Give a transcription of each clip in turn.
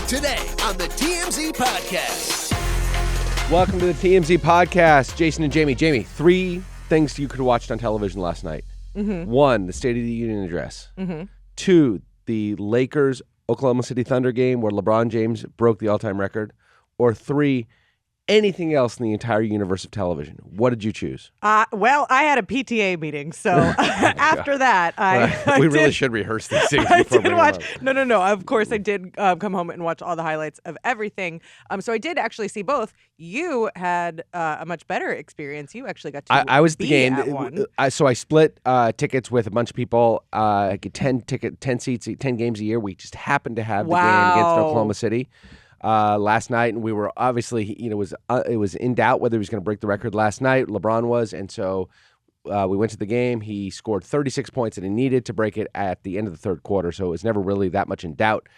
Today on the TMZ Podcast. Welcome to the TMZ Podcast. Jason and Jamie. Jamie, 3 things you could have watched on television last night. Mm-hmm. 1, the State of the Union address. Mm-hmm. 2, the Lakers-Oklahoma City Thunder game where LeBron James broke the all-time record. Or 3, anything else in the entire universe of television. What did you choose? Well, I had a PTA meeting, so after that, I we really did- should reherse these things. I before did we watch. go on. No. Of course, I did come home and watch all the highlights of everything. So I did actually see both. You had a much better experience. You actually got to. I was at the be game. at one. So I split tickets with a bunch of people. I get 10 seats, 10 games a year. We just happened to have the game against Wow. Oklahoma City last night, and we were obviously, it was in doubt whether he was going to break the record last night. LeBron was, and so we went to the game. He scored 36 points, and he needed to break it at the end of the third quarter. So it was never really that much in doubt.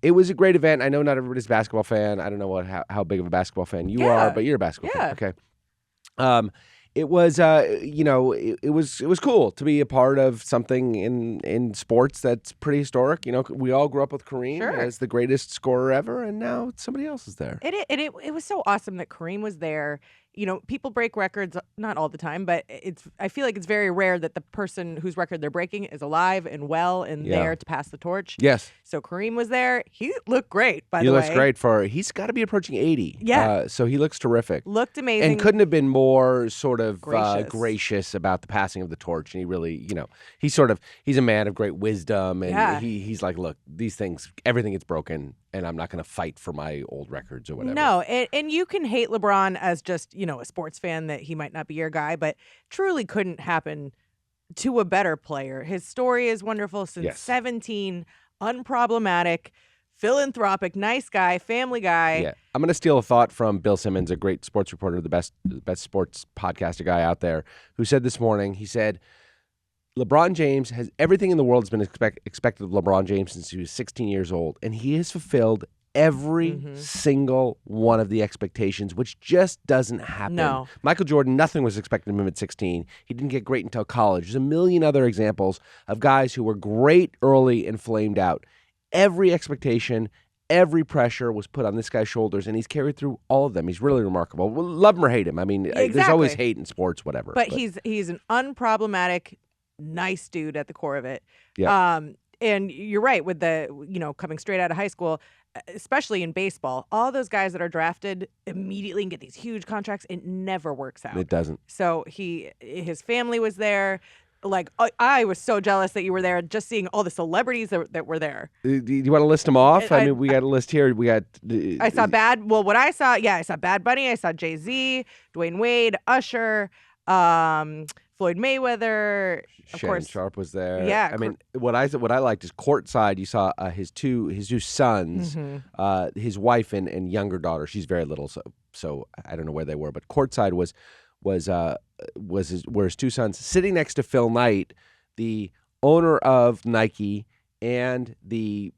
It was a great event. I know not everybody's a basketball fan. I don't know how big of a basketball fan you are, but you're a basketball fan. Okay. It was, it was cool to be a part of something in sports that's pretty historic. We all grew up with Kareem as the greatest scorer ever, and now somebody else is there. It was so awesome that Kareem was there. People break records, not all the time, but I feel like it's very rare that the person whose record they're breaking is alive and well and there to pass the torch. Yes. So Kareem was there. He looked great, by the way. He looks great he's got to be approaching 80. Yeah. So he looks terrific. Looked amazing. And couldn't have been more sort of Gracious. about the passing of the torch. And he really, he's a man of great wisdom. And he's like, look, these things, everything gets broken, and I'm not going to fight for my old records or whatever. No, and you can hate LeBron as just, a sports fan that he might not be your guy, but truly couldn't happen to a better player. His story is wonderful since 17, unproblematic, philanthropic, nice guy, family guy. Yeah. I'm going to steal a thought from Bill Simmons, a great sports reporter, the best sports podcaster guy out there, who said this morning, he said, LeBron James has everything in the world has been expected of LeBron James since he was 16 years old, and he has fulfilled every single one of the expectations, which just doesn't happen. No. Michael Jordan, nothing was expected of him at 16. He didn't get great until college. There's a million other examples of guys who were great early and flamed out. Every expectation, every pressure was put on this guy's shoulders, and he's carried through all of them. He's really remarkable. Well, love him or hate him. I mean, there's always hate in sports, whatever. But he's an unproblematic, nice dude at the core of it. Yeah. And you're right with the, coming straight out of high school, especially in baseball, all those guys that are drafted immediately and get these huge contracts, it never works out. It doesn't. So his family was there. Like, I was so jealous that you were there, just seeing all the celebrities that were there. Do you want to list them off? I mean, we got a list here. We got. I saw I saw Bad Bunny. I saw Jay-Z, Dwayne Wade, Usher, Floyd Mayweather. Of Shannon course, Sharp was there. Yeah, I mean, what I liked is courtside. You saw his two sons, his wife and younger daughter. She's very little, so I don't know where they were, but courtside were his two sons sitting next to Phil Knight, the owner of Nike and the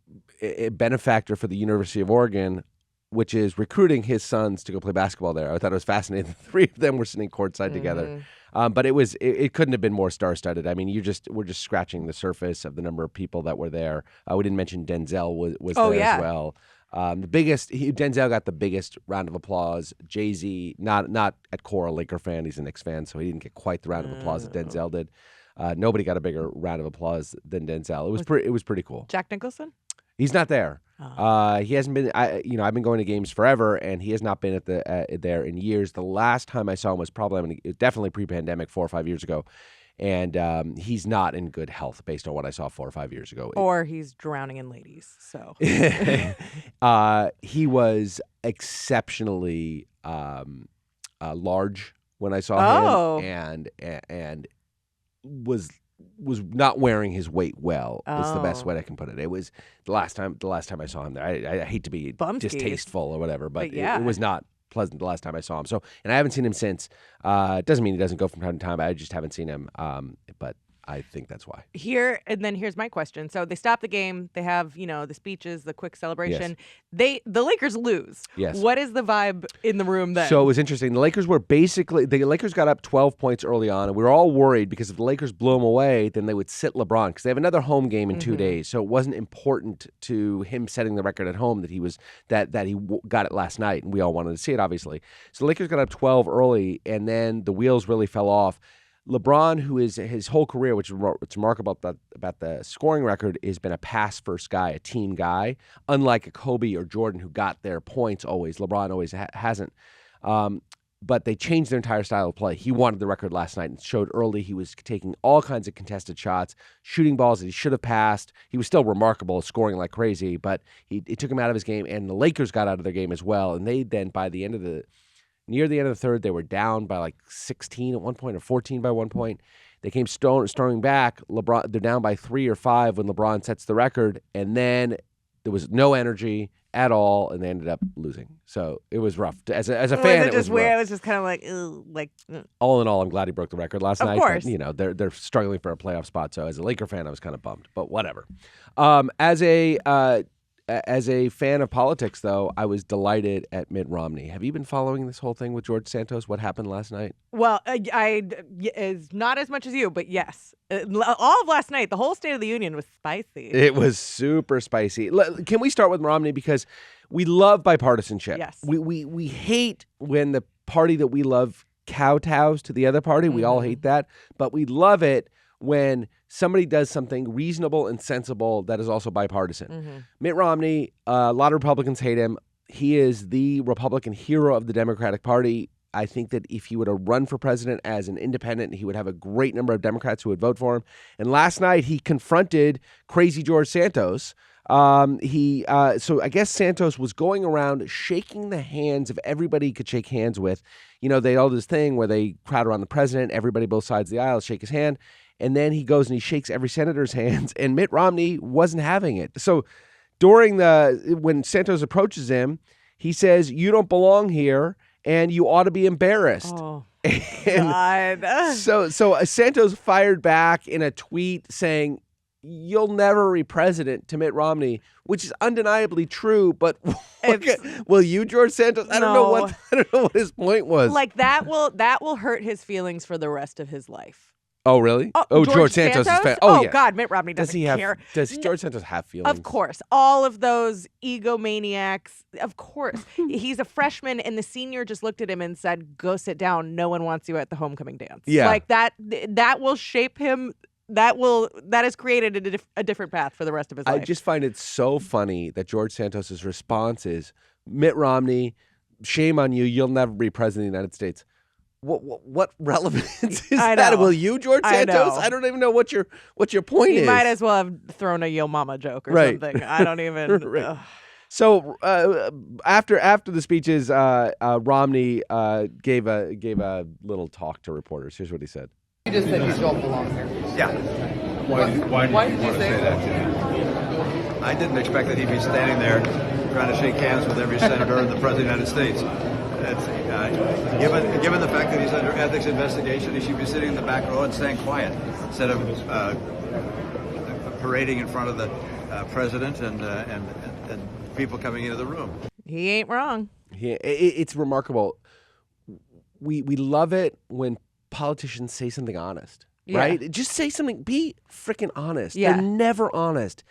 benefactor for the University of Oregon, which is recruiting his sons to go play basketball there. I thought it was fascinating. The 3 of them were sitting courtside together. But it couldn't have been more star-studded. I mean, we're just scratching the surface of the number of people that were there. We didn't mention Denzel was there as well. Denzel got the biggest round of applause. Jay-Z, not at core a Laker fan, he's a Knicks fan, so he didn't get quite the round of applause that Denzel did. Nobody got a bigger round of applause than Denzel. It was pretty cool. Jack Nicholson? He's not there. He hasn't been. I've been going to games forever, and he has not been at there in years. The last time I saw him was definitely pre-pandemic, 4 or 5 years ago, and he's not in good health based on what I saw 4 or 5 years ago. Or he's drowning in ladies. So he was exceptionally large when I saw him, and was not wearing his weight well. Is the best way I can put it. It was the last time I saw him there. I hate to be distasteful or whatever, but it was not pleasant the last time I saw him. So, and I haven't seen him since. It doesn't mean he doesn't go from time to time. I just haven't seen him. But I think that's why. Here's my question. So they stop the game. They have, the speeches, the quick celebration. The Lakers lose. Yes. What is the vibe in the room then? So it was interesting. The Lakers got up 12 points early on, and we were all worried because if the Lakers blew them away, then they would sit LeBron because they have another home game in 2 days. So it wasn't important to him setting the record at home that he got it last night, and we all wanted to see it, obviously. So the Lakers got up 12 early, and then the wheels really fell off. LeBron, who is his whole career, which is what's remarkable about the scoring record, has been a pass-first guy, a team guy, unlike a Kobe or Jordan who got their points always. LeBron always hasn't. But they changed their entire style of play. He wanted the record last night and showed early he was taking all kinds of contested shots, shooting balls that he should have passed. He was still remarkable, scoring like crazy, but it took him out of his game, and the Lakers got out of their game as well. And they then, near the end of the third, they were down by like 16 at one point or 14 by one point. They came storming back. They're down by 3 or 5 when LeBron sets the record, and then there was no energy at all, and they ended up losing. So it was rough. As a fan, it was rough. It was just kind of like. All in all, I'm glad he broke the record last night. Of course. But, they're struggling for a playoff spot. So as a Laker fan, I was kind of bummed, but whatever. As a fan of politics, though, I was delighted at Mitt Romney. Have you been following this whole thing with George Santos? What happened last night? Well, is not as much as you, but yes. All of last night, the whole State of the Union was spicy. It was super spicy. Can we start with Romney? Because we love bipartisanship. Yes. We hate when the party that we love kowtows to the other party. We all hate that. But we love it when somebody does something reasonable and sensible that is also bipartisan. Mitt Romney, a lot of Republicans hate him. He is the Republican hero of the Democratic Party. I think that if he would have run for president as an independent, he would have a great number of Democrats who would vote for him. And last night, he confronted crazy George Santos. So I guess Santos was going around shaking the hands of everybody he could shake hands with. They all do this thing where they crowd around the president, everybody both sides of the aisle shake his hand. And then he goes and he shakes every senator's hands, and Mitt Romney wasn't having it. So when Santos approaches him, he says, "You don't belong here, and you ought to be embarrassed." Oh, and God. So Santos fired back in a tweet saying, "You'll never be president," to Mitt Romney, which is undeniably true. But will you, George Santos? I don't know what his point was. Like that will hurt his feelings for the rest of his life. Oh, really? George Santos is fan. Oh, yeah. God, Mitt Romney doesn't care. Does George Santos have feelings? Of course. All of those egomaniacs, of course. He's a freshman, and the senior just looked at him and said, "Go sit down. No one wants you at the homecoming dance." Yeah. Like that will shape him. That has created a different path for the rest of his life. I just find it so funny that George Santos' response is, "Mitt Romney, shame on you. You'll never be president of the United States." What relevance is that? Will you, George Santos? I don't even know what your point is. You might as well have thrown a Yo Mama joke or something. I don't even. Right. So after the speeches, Romney gave a little talk to reporters. Here's what he said. You just said you don't belong here. Yeah. Why did you say that to me? I didn't expect that he'd be standing there trying to shake hands with every senator and the President of the United States. Given the fact that he's under ethics investigation, he should be sitting in the back row and staying quiet instead of parading in front of the president and people coming into the room. He ain't wrong. It's remarkable. We love it when politicians say something honest, right? Just say something. Be freaking honest. Yeah. They're never honest,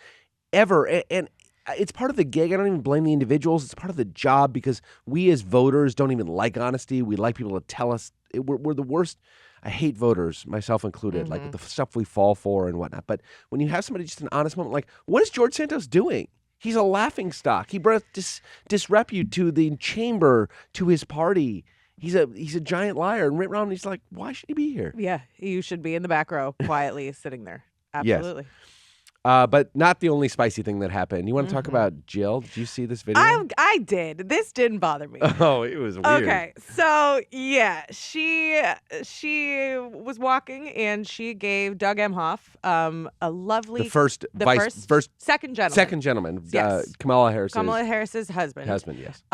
ever. And it's part of the gig. I don't even blame the individuals. It's part of the job because we as voters don't even like honesty. We like people to tell us. We're the worst. I hate voters, myself included, like the stuff we fall for and whatnot. But when you have somebody just an honest moment, like, what is George Santos doing? He's a laughingstock. He brought disrepute to the chamber, to his party. He's a giant liar. And Mitt Romney's like, why should he be here? Yeah, you should be in the back row, quietly sitting there. Absolutely. Yes. But not the only spicy thing that happened. You want to talk about Jill? Did you see this video? I did. This didn't bother me. Oh, it was weird. Okay, so yeah, she was walking and she gave Doug Emhoff a lovely second gentleman. Yes. Kamala Harris's husband. Yes.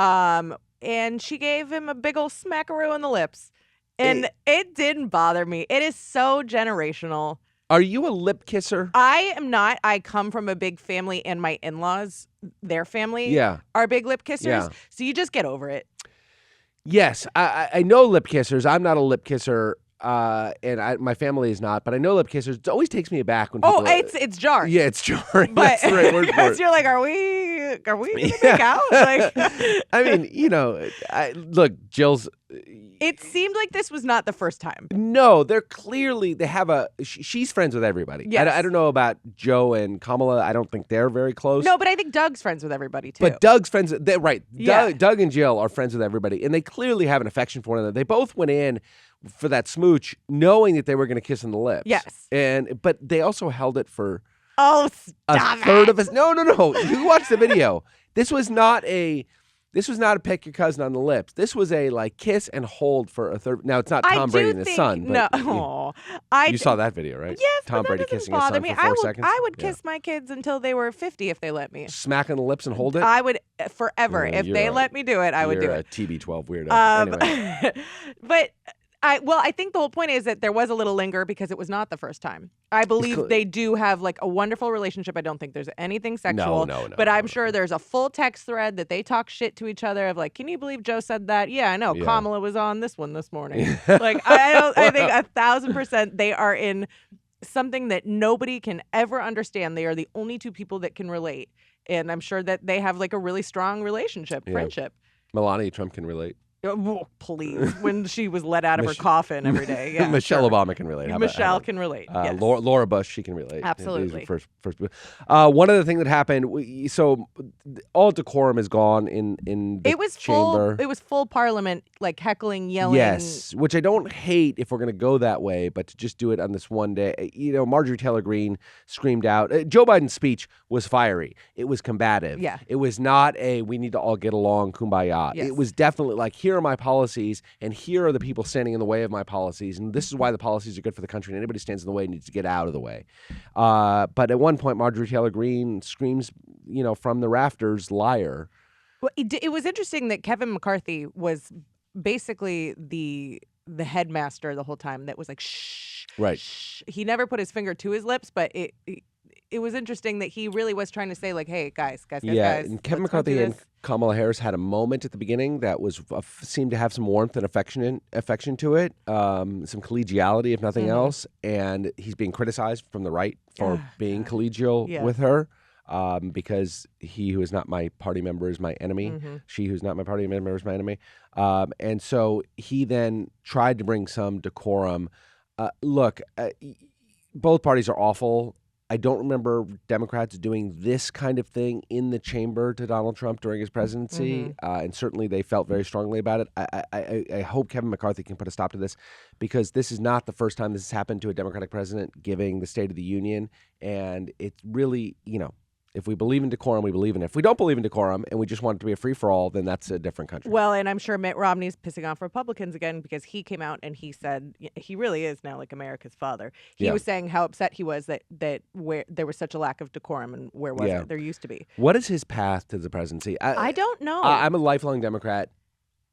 And she gave him a big old smackaroo in the lips, and it didn't bother me. It is so generational. Are you a lip kisser? I am not. I come from a big family, and my in-laws, their family, are big lip kissers. Yeah. So you just get over it. Yes, I know lip kissers. I'm not a lip kisser, and my family is not. But I know lip kissers. It always takes me aback when people. It's jarring. Yeah, it's jarring. But That's the right word for because it. you're like, are we gonna make out? Like, I mean, look, Jill's. it seemed like this was not the first time. No, they have she's friends with everybody. Yes. I don't know about Joe and Kamala. I don't think they're very close. No, but I think Doug's friends with everybody too. But Doug's friends, they're right. Yeah. Doug and Jill are friends with everybody, and they clearly have an affection for one another. They both went in for that smooch knowing that they were going to kiss on the lips. Yes. But they also held it for Oh, a stop third it. of us. No. You watch the video. This was not a peck your cousin on the lips. This was a kiss and hold for a third. Now it's not Tom Brady and his son, but you saw that video, right? Yes, Tom but Brady that doesn't kissing his bother son me. for 4 seconds. I would kiss my kids until they were 50 if they let me. Smack on the lips and hold it. I would forever. If they let me do it, I would do You're it. a TB12 weirdo. Anyway. But I think the whole point is that there was a little linger because it was not the first time. I believe they do have a wonderful relationship. I don't think there's anything sexual. No. But I'm sure there's a full text thread that they talk shit to each other of can you believe Joe said that? Yeah, I know. Yeah. Kamala was on this one this morning. I think 1,000% they are in something that nobody can ever understand. They are the only two people that can relate. And I'm sure that they have a really strong relationship, friendship. Melania Trump can relate. Oh, please. When she was let out of her coffin every day. Yeah, Michelle sure. Obama can relate. Michelle can relate. Yes. Laura Bush, she can relate. Absolutely. These are first. One other thing that happened, so all decorum is gone in the chamber. It was full Parliament, heckling, yelling. Yes, which I don't hate if we're going to go that way, but to just do it on this one day. Marjorie Taylor Greene screamed out. Joe Biden's speech was fiery. It was combative. Yeah. It was not we need to all get along, kumbaya. Yes. It was definitely here are my policies, and here are the people standing in the way of my policies, and this is why the policies are good for the country, and anybody who stands in the way needs to get out of the way. But at one point, Marjorie Taylor Greene screams, from the rafters, liar. Well, it was interesting that Kevin McCarthy was basically the headmaster the whole time that was shh. Right. Shh. He never put his finger to his lips, but it was interesting that he really was trying to say hey, guys. Yeah, and Kevin McCarthy and Kamala Harris had a moment at the beginning that was seemed to have some warmth and affection to it, some collegiality, if nothing else. And he's being criticized from the right for being collegial with her, because he who is not my party member is my enemy. Mm-hmm. She who's not my party member is my enemy. And so he then tried to bring some decorum. Look, both parties are awful. I don't remember Democrats doing this kind of thing in the chamber to Donald Trump during his presidency, and certainly they felt very strongly about it. I hope Kevin McCarthy can put a stop to this, because this is not the first time this has happened to a Democratic president giving the State of the Union, and it's really, if we believe in decorum, we believe in it. If we don't believe in decorum and we just want it to be a free-for-all, then that's a different country. Well, and I'm sure Mitt Romney's pissing off Republicans again because he came out and he said he really is now America's father. He was saying how upset he was that where there was such a lack of decorum and where was it? There used to be. What is his path to the presidency? I don't know. I'm a lifelong Democrat.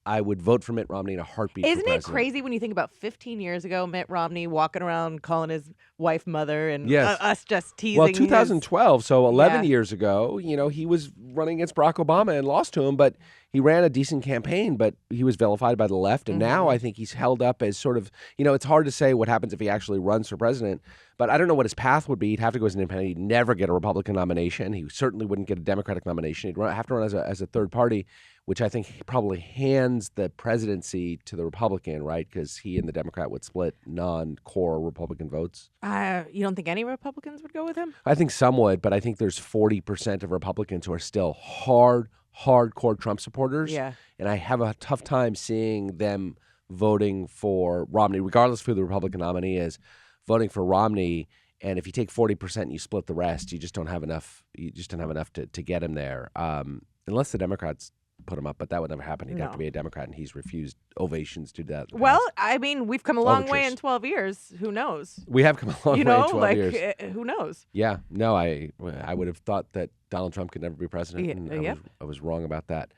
I would vote for Mitt Romney in a heartbeat. Isn't it crazy when you think about 15 years ago, Mitt Romney walking around calling his wife mother and us just teasing? Well, 2012, so 11 years ago, he was running against Barack Obama and lost to him, but he ran a decent campaign, but he was vilified by the left. And now I think he's held up as sort of, it's hard to say what happens if he actually runs for president, but I don't know what his path would be. He'd have to go as an independent. He'd never get a Republican nomination. He certainly wouldn't get a Democratic nomination. He'd have to run as a third party, which I think probably hands the presidency to the Republican, right? Because he and the Democrat would split non-core Republican votes. You don't think any Republicans would go with him? I think some would, but I think there's 40% of Republicans who are still hardcore Trump supporters. Yeah. And I have a tough time seeing them voting for Romney, regardless of who the Republican nominee is, voting for Romney. And if you take 40% and you split the rest, you just don't have enough. You just don't have enough to get him there, unless the Democrats put him up. But that would never happen. He'd have to be a Democrat, and he's refused ovations to do that. Well, I mean, we've come a long way in 12 years. Who knows? We have come a long way in 12 years. Who knows? Yeah. No, I would have thought that Donald Trump could never be president, and I was wrong about that.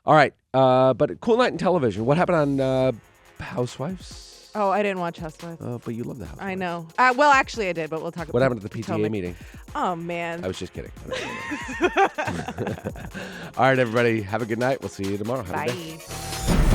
All right. But cool night in television. What happened on Housewives? Oh, I didn't watch Housewives. Oh, but you love the Housewives. I know. Well, actually, I did, but we'll talk about What happened at the PTA meeting? Oh, man. I was just kidding. All right, everybody. Have a good night. We'll see you tomorrow. Have a good day. Bye.